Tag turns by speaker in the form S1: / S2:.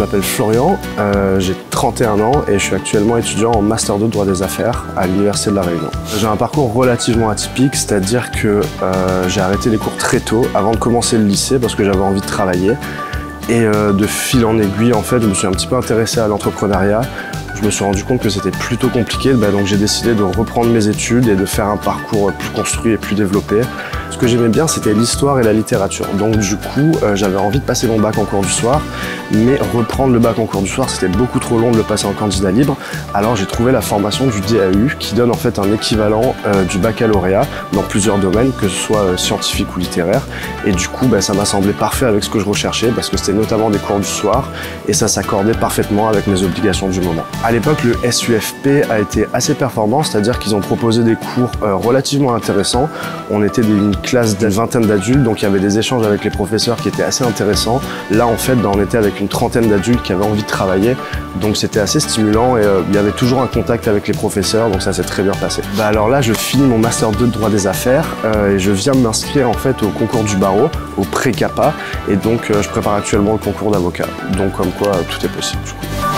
S1: m'appelle Florian, j'ai 31 ans et je suis actuellement étudiant en Master 2 de droit des affaires à l'Université de La Réunion. J'ai un parcours relativement atypique, c'est-à-dire que j'ai arrêté les cours très tôt avant de commencer le lycée parce que j'avais envie de travailler. Et de fil en aiguille, en fait, je me suis un petit peu intéressé à l'entrepreneuriat. Je me suis rendu compte que c'était plutôt compliqué, donc j'ai décidé de reprendre mes études et de faire un parcours plus construit et plus développé. Ce que j'aimais bien, c'était l'histoire et la littérature. Donc du coup, j'avais envie de passer mon bac en cours du soir, mais reprendre le bac en cours du soir, c'était beaucoup trop long de le passer en candidat libre. Alors j'ai trouvé la formation du DAU qui donne en fait un équivalent du baccalauréat dans plusieurs domaines, que ce soit scientifique ou littéraire. Et du coup, ça m'a semblé parfait avec ce que je recherchais parce que c'était notamment des cours du soir et ça s'accordait parfaitement avec mes obligations du moment. À l'époque, le SUFP a été assez performant, c'est-à-dire qu'ils ont proposé des cours relativement intéressants. On était une classe d'une vingtaine d'adultes, donc il y avait des échanges avec les professeurs qui étaient assez intéressants. Là, en fait, on était avec une trentaine d'adultes qui avaient envie de travailler, donc c'était assez stimulant et il y avait toujours un contact avec les professeurs, donc ça s'est très bien passé. Alors là, je finis mon Master 2 de droit des affaires et je viens de m'inscrire en fait au concours du barreau, au pré-CAPA, et donc je prépare actuellement le concours d'avocat. Donc comme quoi, tout est possible du coup.